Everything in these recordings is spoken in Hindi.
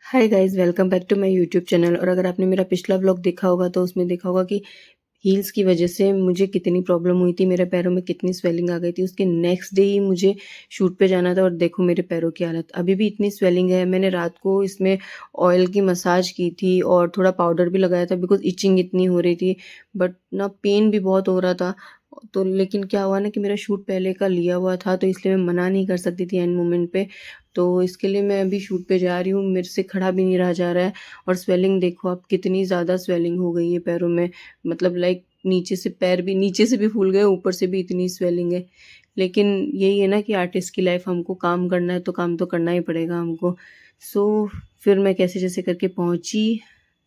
Hi guys, welcome back to my YouTube channel. और अगर आपने मेरा पिछला व्लॉग देखा होगा तो उसमें देखा होगा कि हील्स की वजह से मुझे कितनी प्रॉब्लम हुई थी, मेरे पैरों में कितनी स्वेलिंग आ गई थी। उसके नेक्स्ट डे ही मुझे शूट पे जाना था और देखो मेरे पैरों की हालत, अभी भी इतनी स्वेलिंग है। मैंने रात को इसमें ऑयल की मसाज की थी और थोड़ा पाउडर भी लगाया था बिकॉज इचिंग इतनी हो रही थी, बट ना पेन भी बहुत हो रहा था। तो लेकिन क्या हुआ ना कि मेरा शूट पहले का लिया हुआ था, तो इसलिए मैं मना नहीं कर सकती थी एंड मोमेंट पे। तो इसके लिए मैं अभी शूट पे जा रही हूँ, मेरे से खड़ा भी नहीं रहा जा रहा है। और स्वेलिंग देखो आप, कितनी ज़्यादा स्वेलिंग हो गई है पैरों में। मतलब लाइक नीचे से पैर भी, नीचे से भी फूल गए, ऊपर से भी इतनी स्वेलिंग है। लेकिन यही है ना कि आर्टिस्ट की लाइफ, हमको काम करना है तो काम तो करना ही पड़ेगा हमको। सो फिर मैं कैसे जैसे करके पहुंची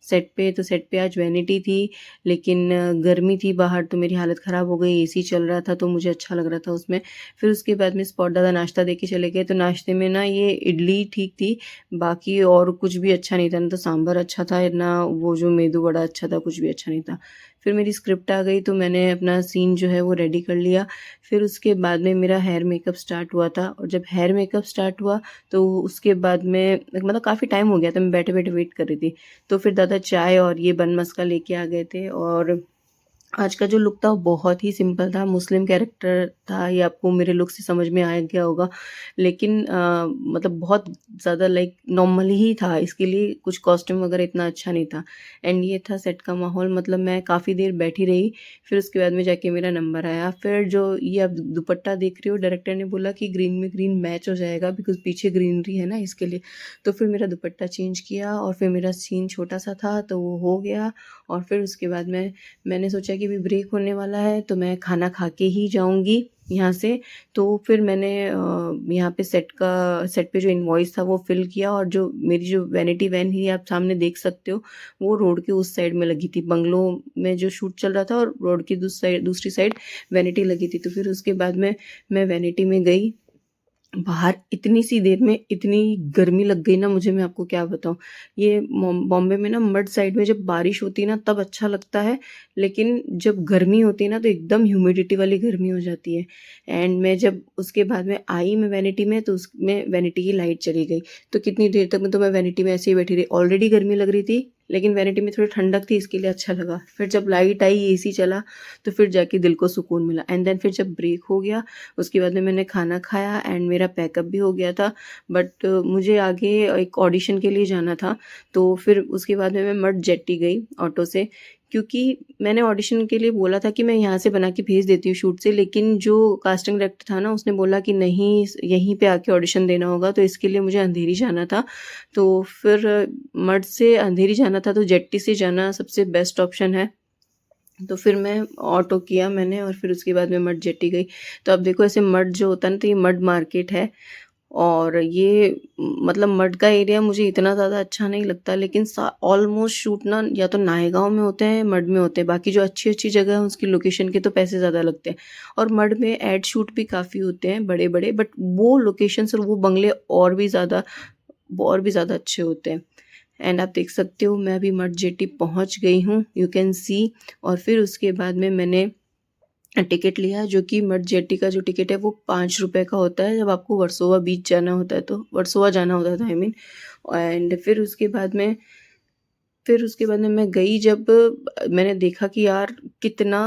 सेट पे। तो सेट पे आज वैनिटी थी, लेकिन गर्मी थी बाहर तो मेरी हालत ख़राब हो गई। एसी चल रहा था तो मुझे अच्छा लग रहा था उसमें। फिर उसके बाद में स्पॉट दादा नाश्ता दे के चले गए। तो नाश्ते में ना ये इडली ठीक थी, बाकी और कुछ भी अच्छा नहीं था। ना तो सांभर अच्छा था, ना वो जो मेदू वड़ा अच्छा था, कुछ भी अच्छा नहीं था। फिर मेरी स्क्रिप्ट आ गई तो मैंने अपना सीन जो है वो रेडी कर लिया। फिर उसके बाद में मेरा हेयर मेकअप स्टार्ट हुआ था, और जब हेयर मेकअप स्टार्ट हुआ तो उसके बाद में मतलब काफ़ी टाइम हो गया था, मैं बैठे बैठे वेट कर रही थी। तो फिर दादा चाय और ये बन मस्का लेके आ गए थे। और आज का जो लुक था वो बहुत ही सिंपल था, मुस्लिम कैरेक्टर था, ये आपको मेरे लुक से समझ में आ गया होगा। लेकिन मतलब बहुत ज़्यादा लाइक नॉर्मल ही था, इसके लिए कुछ कॉस्ट्यूम वगैरह इतना अच्छा नहीं था। एंड ये था सेट का माहौल, मतलब मैं काफ़ी देर बैठी रही। फिर उसके बाद में जाके मेरा नंबर आया। फिर जो ये आप दुपट्टा देख रहे हो, डायरेक्टर ने बोला कि ग्रीन में ग्रीन मैच हो जाएगा बिकॉज पीछे ग्रीनरी है ना, इसके लिए। तो फिर मेरा दुपट्टा चेंज किया और फिर मेरा सीन छोटा सा था तो वो हो गया। और फिर उसके बाद मैंने सोचा कि अभी ब्रेक होने वाला है तो मैं खाना खा के ही जाऊंगी यहाँ से। तो फिर मैंने यहाँ पे सेट पे जो इनवॉइस था वो फिल किया। और जो मेरी जो वैनिटी वैन ही आप सामने देख सकते हो, वो रोड के उस साइड में लगी थी, बंगलों में जो शूट चल रहा था, और रोड की दूसरी साइड वैनिटी लगी थी। तो फिर उसके बाद में मैं वैनिटी में गई। बाहर इतनी सी देर में इतनी गर्मी लग गई ना मुझे, मैं आपको क्या बताऊँ। ये बॉम्बे में ना मड साइड में जब बारिश होती है ना तब अच्छा लगता है, लेकिन जब गर्मी होती है ना तो एकदम ह्यूमिडिटी वाली गर्मी हो जाती है। एंड मैं जब उसके बाद में आई मैं वैनिटी में, तो उसमें वैनिटी की लाइट चली गई। तो कितनी देर तक तो मैं वैनिटी में ऐसे ही बैठी रही, ऑलरेडी गर्मी लग रही थी, लेकिन वैनिटी में थोड़ी ठंडक थी इसके लिए अच्छा लगा। फिर जब लाइट आई, एसी चला, तो फिर जाके दिल को सुकून मिला। एंड देन फिर जब ब्रेक हो गया उसके बाद में मैंने खाना खाया एंड मेरा पैकअप भी हो गया था। बट मुझे आगे एक ऑडिशन के लिए जाना था। तो फिर उसके बाद में मैं मड जेटी गई ऑटो से, क्योंकि मैंने ऑडिशन के लिए बोला था कि मैं यहाँ से बना के भेज देती हूँ शूट से, लेकिन जो कास्टिंग डायरेक्टर था ना उसने बोला कि नहीं, यहीं पे आके ऑडिशन देना होगा, तो इसके लिए मुझे अंधेरी जाना था। तो फिर मड से अंधेरी जाना था तो जेट्टी से जाना सबसे बेस्ट ऑप्शन है। तो फिर मैं ऑटो किया मैंने और फिर उसके बाद मैं मड जेटी गई। तो अब देखो ऐसे मड जो होता है ना, तो ये मड मार्केट है। और ये मतलब मड का एरिया मुझे इतना ज़्यादा अच्छा नहीं लगता, लेकिन ऑलमोस्ट शूट ना या तो नायगांव में होते हैं, मड में होते हैं। बाकी जो अच्छी अच्छी जगह है उसकी लोकेशन के तो पैसे ज़्यादा लगते हैं। और मड में एड शूट भी काफ़ी होते हैं बड़े बड़े, बट वो लोकेशंस और वो बंगले और भी ज़्यादा अच्छे होते हैं। एंड आप देख सकते हो मैं अभी मड जेटी पहुंच गई हूँ, यू कैन सी। और फिर उसके बाद में मैंने टिकट लिया, जो कि मड जेटी का जो टिकट है वो 5 रुपये का होता है जब आपको वर्सोवा बीच जाना होता है, तो वर्सोवा जाना होता था आई मीन। एंड फिर उसके बाद में मैं गई। जब मैंने देखा कि यार कितना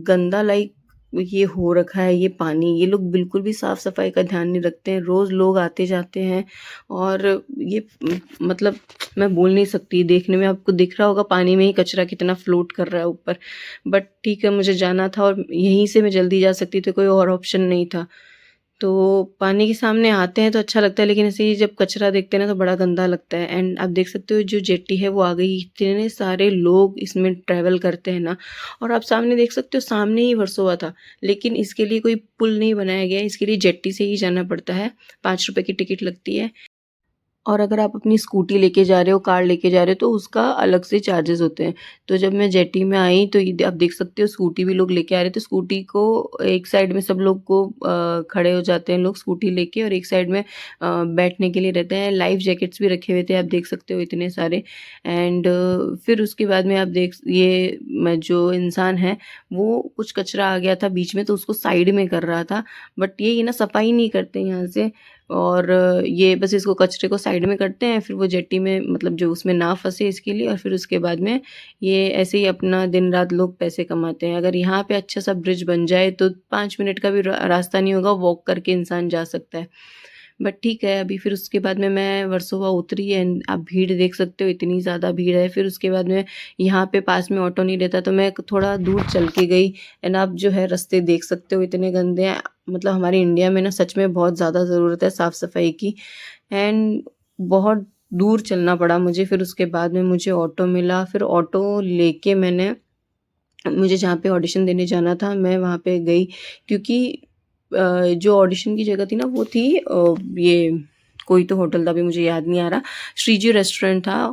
गंदा लाइक ये हो रखा है ये पानी, ये लोग बिल्कुल भी साफ सफाई का ध्यान नहीं रखते हैं, रोज़ लोग आते जाते हैं। और ये मतलब मैं बोल नहीं सकती, देखने में आपको दिख रहा होगा पानी में ही कचरा कितना फ्लोट कर रहा है ऊपर। बट ठीक है, मुझे जाना था और यहीं से मैं जल्दी जा सकती थी, कोई और ऑप्शन नहीं था। तो पानी के सामने आते हैं तो अच्छा लगता है, लेकिन ऐसे ही जब कचरा देखते हैं ना तो बड़ा गंदा लगता है। एंड आप देख सकते हो जो जेट्टी है वो आ गई, इतने सारे लोग इसमें ट्रैवल करते हैं ना। और आप सामने देख सकते हो, सामने ही वर्सोवा था, लेकिन इसके लिए कोई पुल नहीं बनाया गया है, इसके लिए जेट्टी से ही जाना पड़ता है। 5 रुपए की टिकट लगती है। और अगर आप अपनी स्कूटी लेके जा रहे हो, कार लेके जा रहे हो, तो उसका अलग से चार्जेस होते हैं। तो जब मैं जेटी में आई तो ये आप देख सकते हो स्कूटी भी लोग लेके आ रहे थे। स्कूटी को एक साइड में सब लोग को खड़े हो जाते हैं लोग स्कूटी लेके, और एक साइड में बैठने के लिए रहते हैं। लाइफ जैकेट्स भी रखे हुए थे, आप देख सकते हो इतने सारे। एंड फिर उसके बाद में आप जो इंसान है वो कुछ कचरा आ गया था बीच में तो उसको साइड में कर रहा था। बट ये ना सफाई नहीं करते यहाँ से। और ये बस इसको कचरे को साइड में करते हैं, फिर वो जेट्टी में मतलब जो उसमें ना फँसे इसके लिए, और फिर उसके बाद में ये ऐसे ही अपना दिन-रात लोग पैसे कमाते हैं। अगर यहाँ पे अच्छा-सा ब्रिज बन जाए तो 5 मिनट का भी रास्ता नहीं होगा, वॉक करके इंसान जा सकता है। बट ठीक है, अभी फिर उसके बाद में मैं वर्सोवा उतरी एंड आप भीड़ देख सकते हो, इतनी ज़्यादा भीड़ है। फिर उसके बाद में यहाँ पे पास में ऑटो नहीं रहता, तो मैं थोड़ा दूर चल के गई एंड आप जो है रास्ते देख सकते हो इतने गंदे हैं। मतलब हमारे इंडिया में ना सच में बहुत ज़्यादा ज़रूरत है साफ़-सफ़ाई की एंड बहुत दूर चलना पड़ा मुझे। फिर उसके बाद में मुझे ऑटो मिला, फिर ऑटो लेके मुझे जहाँ पे ऑडिशन देने जाना था, मैं वहाँ पे गई क्योंकि जो ऑडिशन की जगह थी ना वो थी ये कोई तो होटल था, अभी मुझे याद नहीं आ रहा, श्रीजी रेस्टोरेंट था।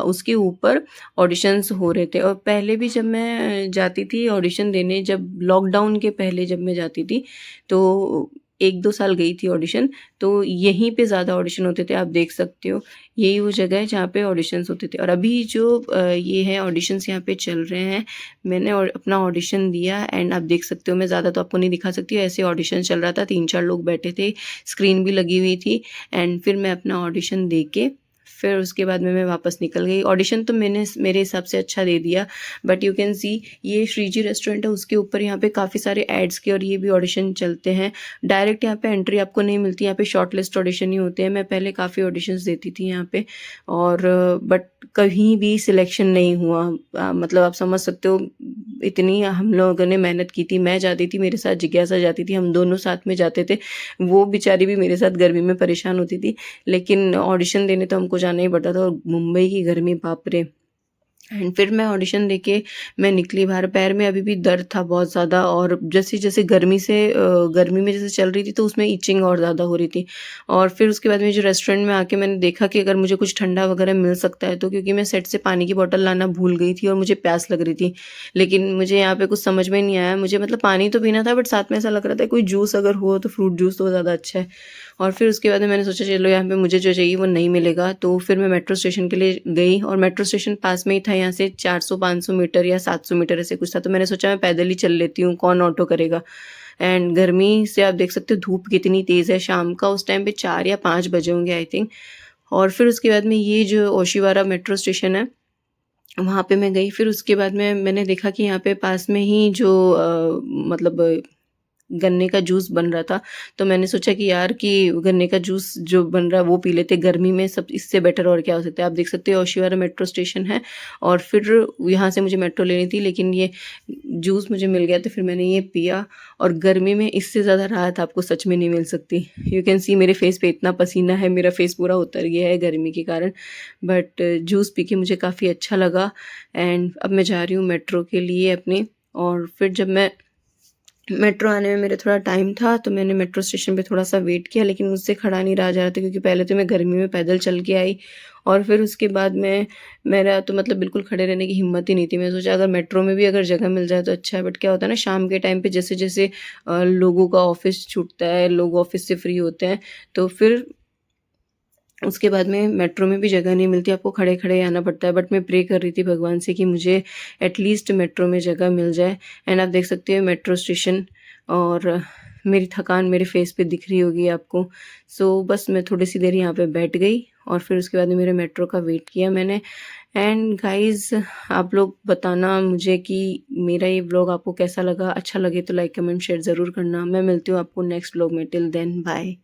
उसके ऊपर ऑडिशंस हो रहे थे। और पहले भी जब मैं जाती थी ऑडिशन देने, जब लॉकडाउन के पहले जब मैं जाती थी, तो 1-2 साल गई थी ऑडिशन, तो यहीं पे ज़्यादा ऑडिशन होते थे, आप देख सकते हो। यही वो जगह है जहाँ पे ऑडिशंस होते थे। और अभी जो ये है ऑडिशंस यहाँ पे चल रहे हैं, मैंने अपना ऑडिशन दिया एंड आप देख सकते हो, मैं ज़्यादा तो आपको नहीं दिखा सकती हूँ, ऐसे ऑडिशन चल रहा था, 3-4 लोग बैठे थे, स्क्रीन भी लगी हुई थी एंड फिर मैं अपना ऑडिशन दे के फिर उसके बाद में मैं वापस निकल गई। ऑडिशन तो मैंने मेरे हिसाब से अच्छा दे दिया, बट यू कैन सी ये श्रीजी रेस्टोरेंट है, उसके ऊपर यहाँ पे काफ़ी सारे एड्स के और ये भी ऑडिशन चलते हैं। डायरेक्ट यहाँ पे एंट्री आपको नहीं मिलती, यहाँ पे शॉर्ट लिस्ट ऑडिशन ही होते हैं। मैं पहले काफ़ी ऑडिशंस देती थी यहाँ पे, और बट कहीं भी सिलेक्शन नहीं हुआ। मतलब आप समझ सकते हो, इतनी हम लोगों ने मेहनत की थी। मैं जाती थी, मेरे साथ जिज्ञासा जाती थी, हम दोनों साथ में जाते थे। वो बेचारी भी मेरे साथ गर्मी में परेशान होती थी, लेकिन ऑडिशन देने तो हमको जाना ही पड़ता था। और मुंबई की गर्मी, बाप रे। एंड फिर मैं ऑडिशन देके मैं निकली बाहर। पैर में अभी भी दर्द था बहुत ज़्यादा, और जैसे-जैसे गर्मी में जैसे चल रही थी तो उसमें इचिंग और ज़्यादा हो रही थी। और फिर उसके बाद में जो रेस्टोरेंट में आके मैंने देखा कि अगर मुझे कुछ ठंडा वगैरह मिल सकता है तो, क्योंकि मैं सेट से पानी की बॉटल लाना भूल गई थी और मुझे प्यास लग रही थी। लेकिन मुझे यहाँ पे कुछ समझ में नहीं आया, मुझे मतलब पानी तो पीना था, बट साथ में ऐसा लग रहा था कोई जूस अगर हो तो फ्रूट जूस तो ज़्यादा अच्छा है। और फिर उसके बाद में मैंने सोचा चलो यहाँ पे मुझे जो चाहिए वो नहीं मिलेगा, तो फिर मैं मेट्रो स्टेशन के लिए गई, और मेट्रो स्टेशन पास में ही था यहाँ से, 400-500 मीटर या 700 मीटर ऐसे कुछ था। तो मैंने सोचा मैं पैदल ही चल लेती हूँ, कौन ऑटो करेगा। एंड गर्मी से आप देख सकते हो धूप कितनी तेज़ है। शाम का उस टाइम पे 4 या 5 बजे होंगे आई थिंक। और फिर उसके बाद में ये जो ओशिवारा मेट्रो स्टेशन है, वहाँ पे मैं गई। फिर उसके बाद में मैंने देखा कि यहाँ पे पास में ही जो मतलब गन्ने का जूस बन रहा था, तो मैंने सोचा कि यार कि गन्ने का जूस जो बन रहा है वो पी लेते, गर्मी में सब इससे बेटर और क्या हो सकता है। आप देख सकते हो ओशिवारा मेट्रो स्टेशन है, और फिर यहाँ से मुझे मेट्रो लेनी थी, लेकिन ये जूस मुझे मिल गया तो फिर मैंने ये पिया। और गर्मी में इससे ज़्यादा राहत आपको सच में नहीं मिल सकती। यू कैन सी मेरे फेस पे इतना पसीना है, मेरा फेस पूरा उतर गया है गर्मी के कारण, बट जूस पी के मुझे काफ़ी अच्छा लगा। एंड अब मैं जा रही हूँ मेट्रो के लिए अपनी। और फिर जब मैं मेट्रो आने में मेरा थोड़ा टाइम था, तो मैंने मेट्रो स्टेशन पे थोड़ा-सा वेट किया, लेकिन मुझसे खड़ा नहीं रहा जा रहा था, क्योंकि पहले तो मैं गर्मी में पैदल चल के आई, और फिर उसके बाद में मेरा तो मतलब बिल्कुल खड़े रहने की हिम्मत ही नहीं थी। मैंने सोचा अगर मेट्रो में भी अगर जगह मिल जाए तो अच्छा है, बट क्या होता है ना, शाम के टाइम पे जैसे-जैसे लोगों का ऑफ़िस छूटता है, लोग ऑफ़िस से फ्री होते हैं, तो फिर उसके बाद में मेट्रो में भी जगह नहीं मिलती, आपको खड़े-खड़े आना पड़ता है। बट मैं प्रे कर रही थी भगवान से कि मुझे एटलीस्ट मेट्रो में जगह मिल जाए। एंड आप देख सकते हो मेट्रो स्टेशन, और मेरी थकान मेरे फेस पे दिख रही होगी आपको। सो बस मैं थोड़ी-सी देर यहाँ पे बैठ गई, और फिर उसके बाद में मेरे मेट्रो का वेट किया मैंने। एंड गाइज़, आप लोग बताना मुझे कि मेरा ये व्लॉग आपको कैसा लगा? अच्छा लगे तो लाइक, कमेंट, शेयर ज़रूर करना। मैं मिलती हूँ आपको नेक्स्ट व्लॉग में। Till then bye.